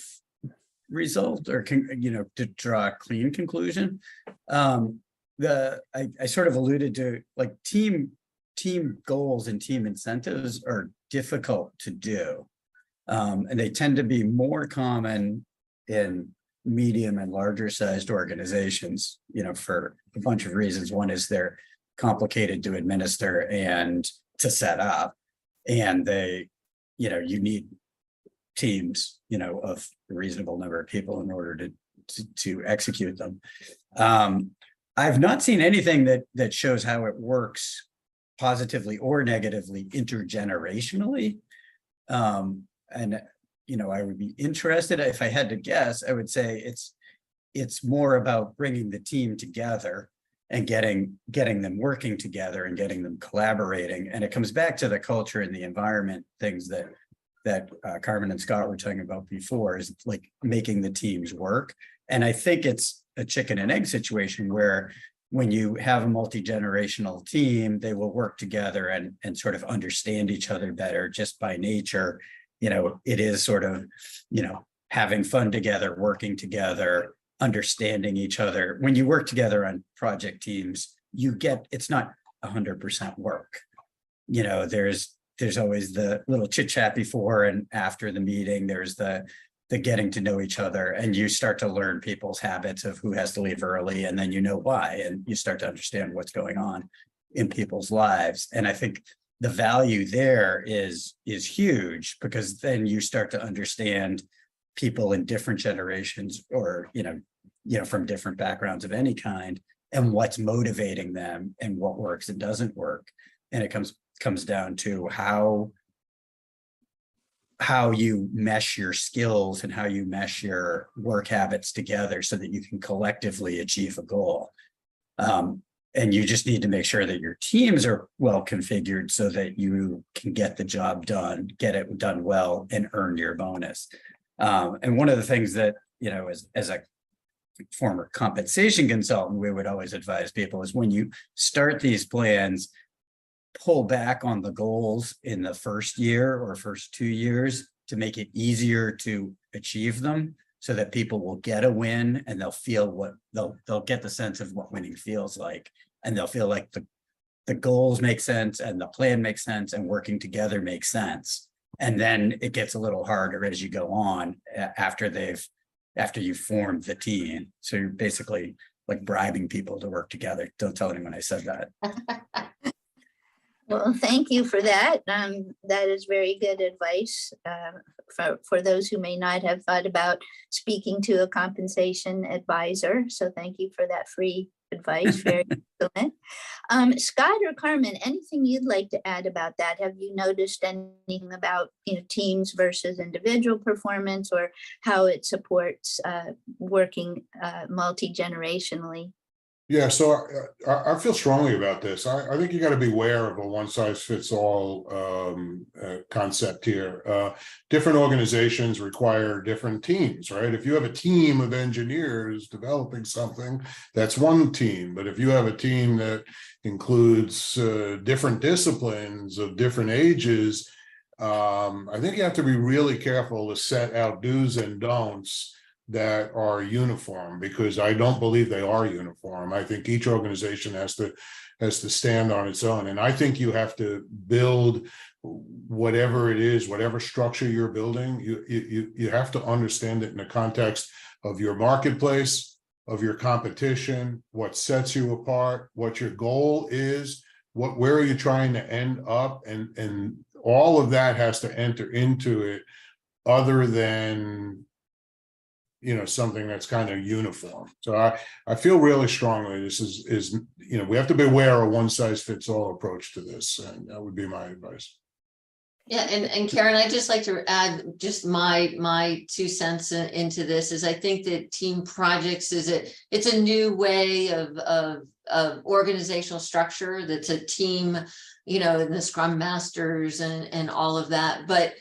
Speaker 4: result, or to draw a clean conclusion. I sort of alluded to, like, team goals and team incentives are difficult to do, and they tend to be more common in medium and larger sized organizations, for a bunch of reasons. One is they're complicated to administer and to set up, and they, you need teams, of a reasonable number of people in order to execute them. I've not seen anything that shows how it works positively or negatively intergenerationally. And I would be interested. If I had to guess, I would say it's more about bringing the team together and getting them working together and getting them collaborating. And it comes back to the culture and the environment things that Carmen and Scott were talking about before, is like making the teams work. And I think it's a chicken and egg situation where when you have a multi-generational team, they will work together and sort of understand each other better just by nature. It is sort of, having fun together, working together, understanding each other. When you work together on project teams, it's not 100% work. There's always the little chit chat before and after the meeting. There's the getting to know each other, and you start to learn people's habits of who has to leave early, and then why, and you start to understand what's going on in people's lives. And I think the value there is huge, because then you start to understand people in different generations, or from different backgrounds of any kind, and what's motivating them and what works and doesn't work. And it comes down to how you mesh your skills and how you mesh your work habits together so that you can collectively achieve a goal. And you just need to make sure that your teams are well configured so that you can get the job done, get it done well, and earn your bonus. And one of the things that, as a former compensation consultant, we would always advise people is, when you start these plans, pull back on the goals in the first year or first 2 years to make it easier to achieve them, so that people will get a win and they'll get the sense of what winning feels like, and they'll feel like the goals make sense and the plan makes sense and working together makes sense. And then it gets a little harder as you go on after you've formed the team. So you're basically like bribing people to work together. Don't tell anyone I said that.
Speaker 2: Well, thank you for that. That is very good advice for those who may not have thought about speaking to a compensation advisor. So thank you for that free advice. Very excellent. Scott or Carmen, anything you'd like to add about that? Have you noticed anything about, teams versus individual performance, or how it supports working multi-generationally?
Speaker 3: Yeah, so I feel strongly about this. I think you got to be aware of a one-size-fits-all concept here. Different organizations require different teams, right? If you have a team of engineers developing something, that's one team. But if you have a team that includes different disciplines of different ages, I think you have to be really careful to set out do's and don'ts that are uniform, because I don't believe they are uniform. I think each organization has to stand on its own. And I think you have to build whatever it is, whatever structure you're building, you have to understand it in the context of your marketplace, of your competition, what sets you apart, what your goal is, where are you trying to end up, and all of that has to enter into it, other than something that's kind of uniform. So I feel really strongly this is we have to be aware of one size fits all approach to this, and that would be my advice.
Speaker 5: Yeah, and Karen, I'd just like to add just my 2 cents into this. Is I think that team projects it's a new way of organizational structure that's a team, and the Scrum Masters and all of that. But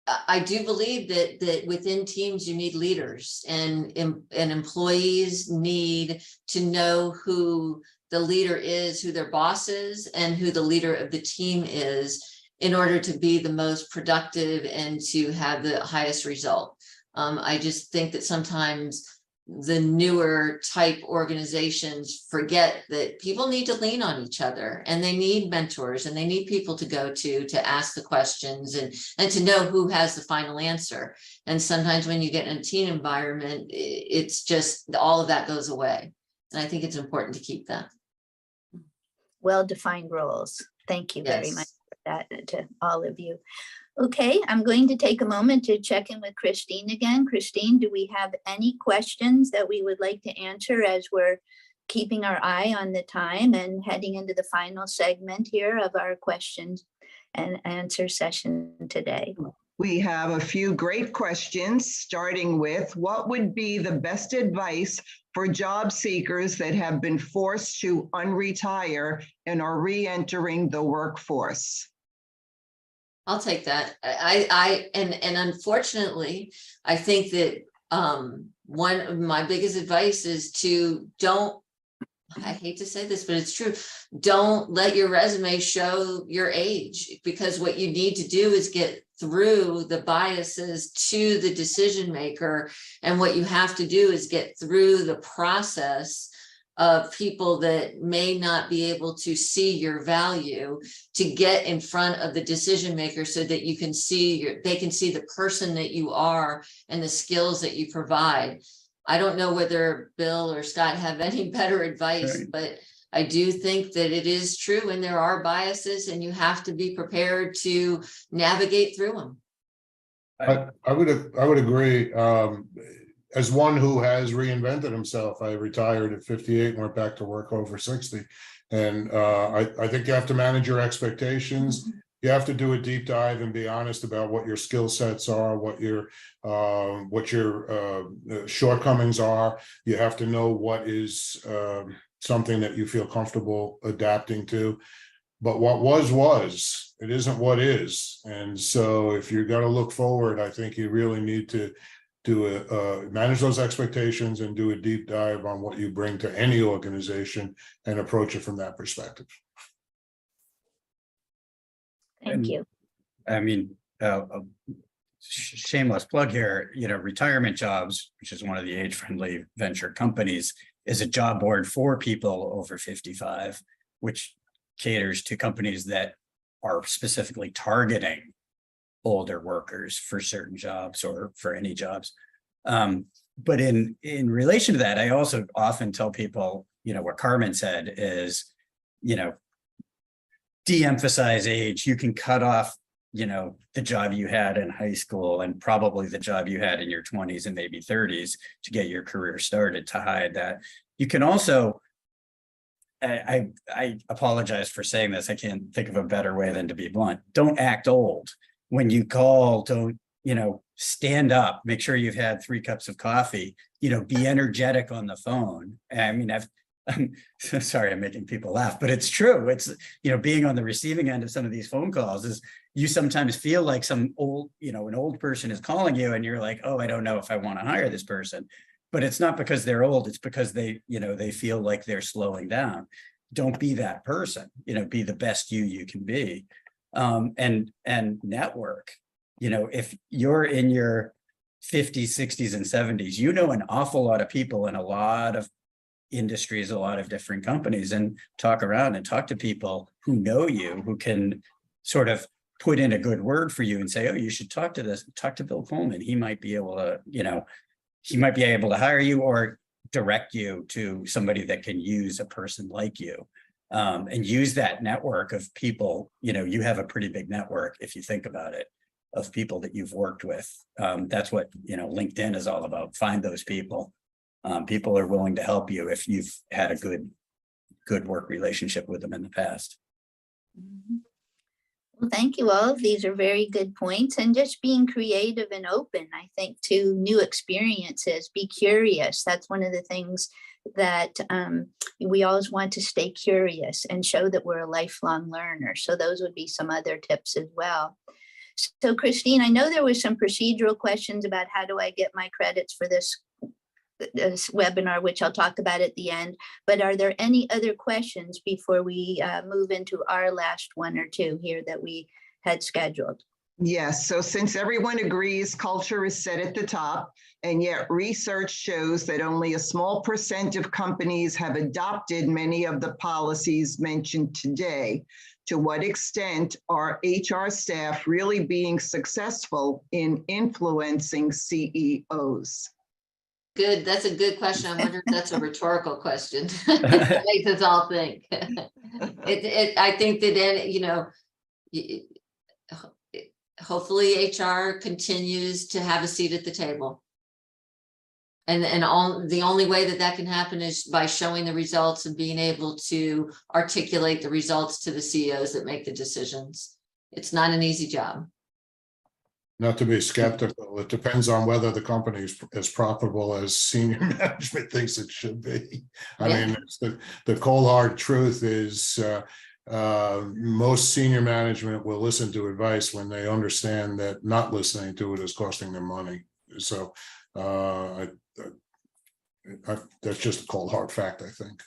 Speaker 5: I do believe that within teams you need leaders, and employees need to know who the leader is, who their boss is, and who the leader of the team is, in order to be the most productive and to have the highest result. I just think that sometimes the newer type organizations forget that people need to lean on each other, and they need mentors, and they need people to go to ask the questions and to know who has the final answer. And sometimes when you get in a team environment, it's just all of that goes away. And I think it's important to keep that.
Speaker 2: Well-defined roles. Thank you very
Speaker 5: Yes.
Speaker 2: much for that to all of you. Okay, I'm going to take a moment to check in with Christine again. Christine, do we have any questions that we would like to answer as we're keeping our eye on the time and heading into the final segment here of our questions and answer session today?
Speaker 1: We have a few great questions, starting with, what would be the best advice for job seekers that have been forced to unretire and are re-entering the workforce?
Speaker 5: I'll take that. And unfortunately, I think that one of my biggest advice is to I hate to say this, but it's true. Don't let your resume show your age, because what you need to do is get through the biases to the decision maker. And what you have to do is get through the process of people that may not be able to see your value, to get in front of the decision maker so that you can see they can see the person that you are and the skills that you provide. I don't know whether Bill or Scott have any better advice,
Speaker 4: Right.
Speaker 5: but I do think that it is true, and there are biases, and you have to be prepared to navigate through them.
Speaker 3: I would agree. As one who has reinvented himself, I retired at 58 and went back to work over 60. And I think you have to manage your expectations. You have to do a deep dive and be honest about what your skill sets are, what your shortcomings are. You have to know what is something that you feel comfortable adapting to. But what was, it isn't what is. And so if you're going to look forward, I think you really need to manage those expectations and do a deep dive on what you bring to any organization and approach it from that perspective.
Speaker 2: Thank you.
Speaker 4: I mean, shameless plug here, Retirement Jobs, which is one of the age-friendly venture companies, is a job board for people over 55, which caters to companies that are specifically targeting older workers for certain jobs or for any jobs. But in relation to that, I also often tell people, what Carmen said is, de-emphasize age. You can cut off, the job you had in high school and probably the job you had in your 20s and maybe 30s to get your career started, to hide that. You can also I apologize for saying this. I can't think of a better way than to be blunt. Don't act old. When you call, don't, stand up, make sure you've had 3 cups of coffee, be energetic on the phone. I mean, I'm sorry, I'm making people laugh, but it's true. It's, being on the receiving end of some of these phone calls is you sometimes feel like some old, an old person is calling you and you're like, oh, I don't know if I want to hire this person. But it's not because they're old, it's because they feel like they're slowing down. Don't be that person, be the best you can be. And network, if you're in your 50s, 60s, and 70s, an awful lot of people in a lot of industries, a lot of different companies, and talk around and talk to people who know you, who can sort of put in a good word for you and say, oh, you should talk to Bill Coleman. He might be able to, he might be able to hire you or direct you to somebody that can use a person like you, and use that network of people. You have a pretty big network if you think about it, of people that you've worked with. That's what, LinkedIn is all about. Find those people. People are willing to help you if you've had a good work relationship with them in the past.
Speaker 2: Well, thank you all. These are very good points, and just being creative and open, I think, to new experiences. Be curious. That's one of the things that we always want to stay curious and show that we're a lifelong learner. So those would be some other tips as well. So Christine, I know there was some procedural questions about how do I get my credits for this webinar, which I'll talk about at the end, but are there any other questions before we move into our last 1 or 2 here that we had scheduled?
Speaker 1: Yes, so since everyone agrees culture is set at the top, and yet research shows that only a small % of companies have adopted many of the policies mentioned today, to what extent are HR staff really being success?ful in influencing CEOs?
Speaker 5: Good. That's a good question. I wonder if that's a rhetorical question. It makes us all think. I think that, hopefully HR continues to have a seat at the table. And the only way that can happen is by showing the results and being able to articulate the results to the CEOs that make the decisions. It's not an easy job.
Speaker 3: Not to be skeptical, it depends on whether the company is as profitable as senior management thinks it should be. I mean, it's the cold hard truth is most senior management will listen to advice when they understand that not listening to it is costing them money. So that's just a cold hard fact, I think.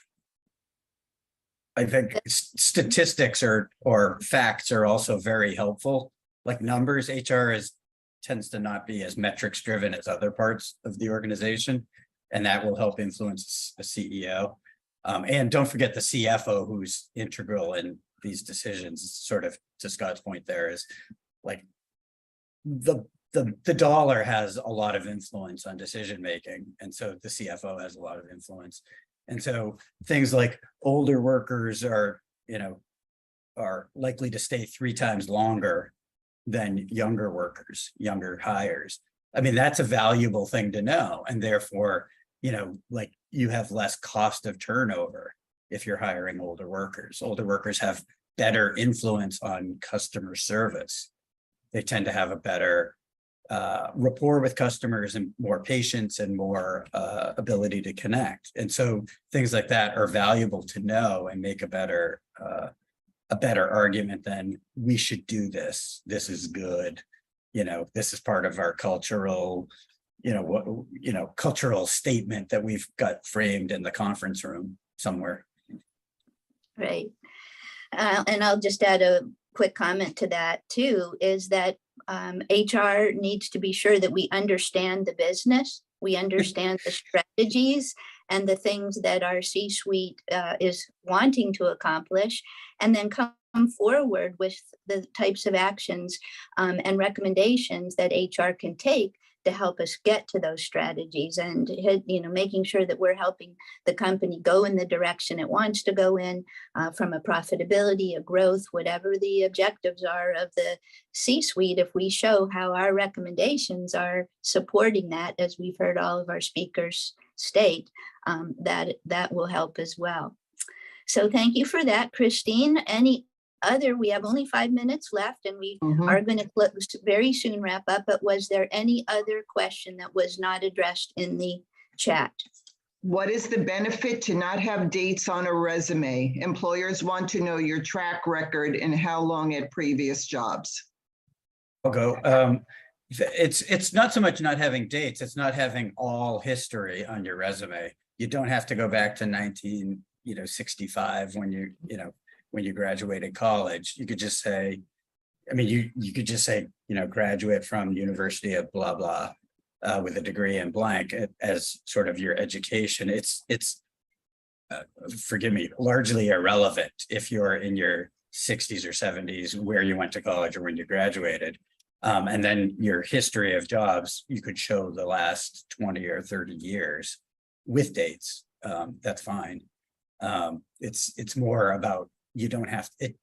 Speaker 4: I think statistics or facts are also very helpful. Like numbers, HR tends to not be as metrics driven as other parts of the organization, and that will help influence the CEO. And don't forget the CFO, who's integral in these decisions. Sort of to Scott's point, there is like the dollar has a lot of influence on decision making, and so the CFO has a lot of influence. And so things like older workers are likely to stay 3 times longer than younger workers, younger hires. I mean, that's a valuable thing to know. And therefore, like you have less cost of turnover if you're hiring older workers. Older workers have better influence on customer service. They tend to have a better rapport with customers and more patience and more ability to connect. And so things like that are valuable to know and make a better argument than we should do this. This is good. This is part of our cultural, cultural statement that we've got framed in the conference room somewhere. Right.
Speaker 2: And I'll just add a quick comment to that too, is that HR needs to be sure that we understand the business, we understand the strategies and the things that our C-suite is wanting to accomplish, and then come forward with the types of actions and recommendations that HR can take to help us get to those strategies, and making sure that we're helping the company go in the direction it wants to go in, from a profitability, a growth, whatever the objectives are of the C-suite. If we show how our recommendations are supporting that, as we've heard all of our speakers state, that will help as well. So thank you for that, Christine. We have only 5 minutes left, and we are going to close very soon, wrap up, but was there any other question that was not addressed in the chat?
Speaker 1: What is the benefit to not have dates on a resume? Employers want to know your track record and how long at previous jobs.
Speaker 4: I'll go. It's not so much not having dates, it's not having all history on your resume. You don't have to go back to 1965 when you graduated college. You could just say, you could just say, graduate from University of blah, blah, with a degree in blank as sort of your education. It's forgive me, largely irrelevant if you're in your 60s or 70s, where you went to college or when you graduated. And then your history of jobs, you could show the last 20 or 30 years with dates. That's fine. It's more about, you don't have it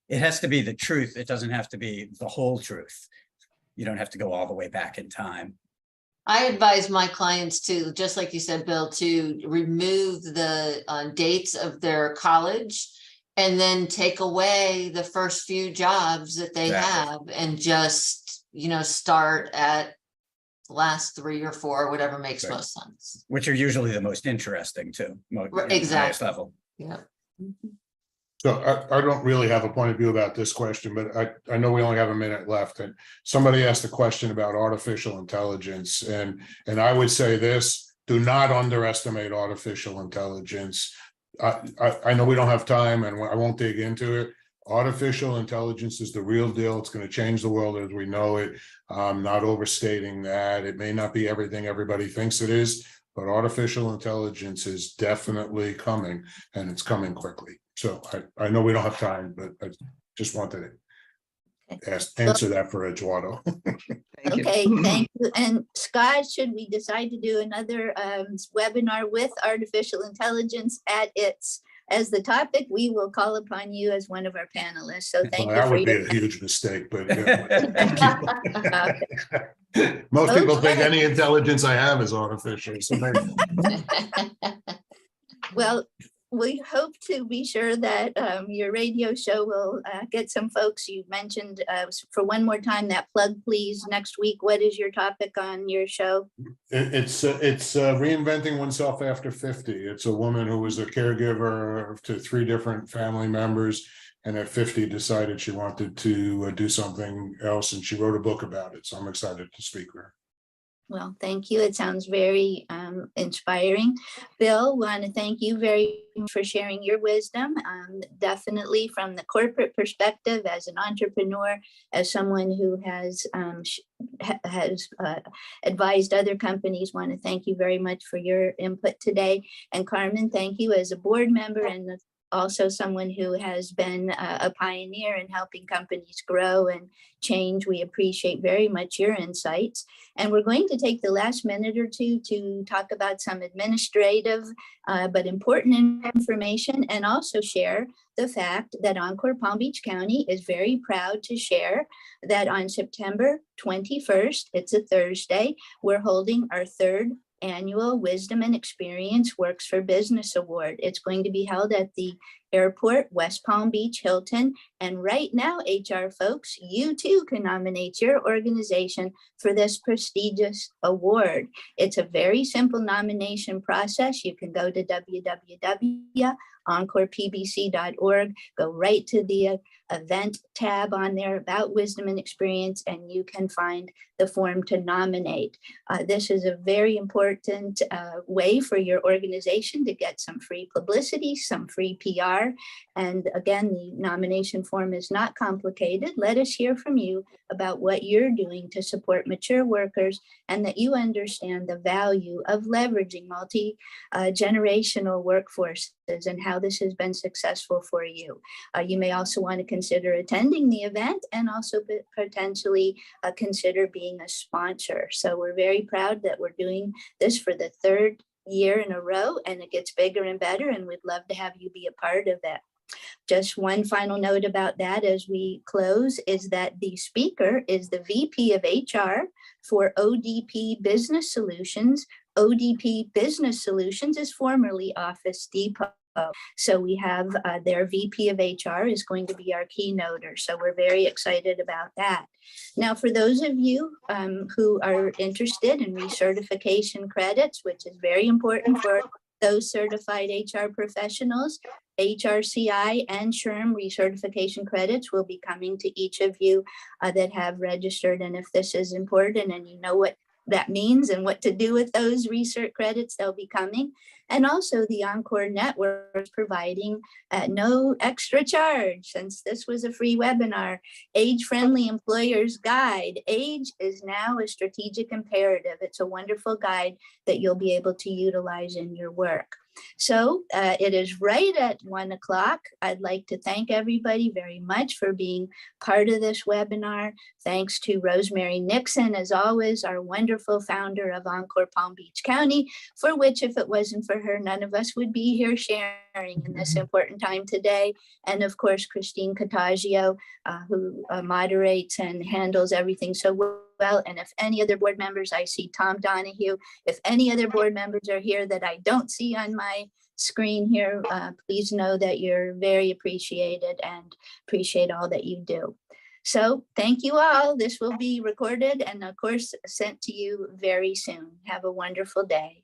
Speaker 4: has to be the truth. It doesn't have to be the whole truth. You don't have to go all the way back in time.
Speaker 5: I advise my clients to, just like you said, Bill, to remove the dates of their college and then take away the first few jobs that they have and just, start at the last 3 or 4, whatever makes most sense.
Speaker 4: Which are usually the most interesting too.
Speaker 5: Exactly.
Speaker 4: Highest level.
Speaker 5: Yeah.
Speaker 3: So I don't really have a point of view about this question, but I know we only have a minute left, and somebody asked a question about artificial intelligence, and I would say this: do not underestimate artificial intelligence. I know we don't have time, and I won't dig into it. Artificial intelligence is the real deal. It's going to change the world as we know it. I'm not overstating that. It may not be everything everybody thinks it is, but artificial intelligence is definitely coming, and it's coming quickly. So I know we don't have time, but I just wanted to answer that for Eduardo.
Speaker 2: Okay, thank you. And Scott, should we decide to do another webinar with artificial intelligence as the topic, we will call upon you as one of our panelists. So thank you.
Speaker 3: That would be a huge mistake, but most people think any intelligence I have is artificial. So
Speaker 2: well, we hope to be sure that your radio show will get some folks. You mentioned for one more time that plug, please. Next week, what is your topic on your show?
Speaker 3: It's reinventing oneself after 50. It's a woman who was a caregiver to 3 different family members, and at 50 decided she wanted to do something else, and she wrote a book about it. So I'm excited to speak with her.
Speaker 2: Well, thank you. It sounds very inspiring. Bill, want to thank you very much for sharing your wisdom. Definitely from the corporate perspective, as an entrepreneur, as someone who has advised other companies, want to thank you very much for your input today. And Carmen, thank you as a board member and also someone who has been a pioneer in helping companies grow and change. We appreciate very much your insights. And we're going to take the last minute or two to talk about some administrative but important information, and also share the fact that Encore Palm Beach County is very proud to share that on September 21st, it's a Thursday, we're holding our 3rd annual Wisdom and Experience Works for Business Award. It's going to be held at the airport, West Palm Beach, Hilton. And right now, HR folks, you too can nominate your organization for this prestigious award. It's a very simple nomination process. You can go to www.encorepbc.org, go right to the event tab on there about wisdom and experience, and you can find the form to nominate. This is a very important way for your organization to get some free publicity, some free PR. And again, the nomination form is not complicated. Let us hear from you about what you're doing to support mature workers, and that you understand the value of leveraging multi-generational workforces and how this has been successful for you. You may also want to consider attending the event, and also potentially consider being a sponsor. So we're very proud that we're doing this for the 3rd year in a row, and it gets bigger and better, and we'd love to have you be a part of that. Just one final note about that as we close is that the speaker is the VP of HR for ODP Business Solutions. ODP Business Solutions is formerly Office Depot. So we have their VP of HR is going to be our keynoter. So we're very excited about that. Now, for those of you who are interested in recertification credits, which is very important for those certified HR professionals, HRCI and SHRM recertification credits will be coming to each of you that have registered. And if this is important and you know what that means and what to do with those research credits, they'll be coming. And also the Encore Network is providing at no extra charge, since this was a free webinar, Age-Friendly Employer's Guide. Age is now a strategic imperative. It's a wonderful guide that you'll be able to utilize in your work. So it is right at 1 o'clock. I'd like to thank everybody very much for being part of this webinar. Thanks to Rosemary Nixon, as always, our wonderful founder of Encore Palm Beach County, for which if it wasn't for her, none of us would be here sharing in this important time today. And of course, Christine Cottagio, who moderates and handles everything so well. And if any other board members, I see Tom Donahue, if any other board members are here that I don't see on my screen here, please know that you're very appreciated and appreciate all that you do. So thank you all. This will be recorded and of course sent to you very soon. Have a wonderful day.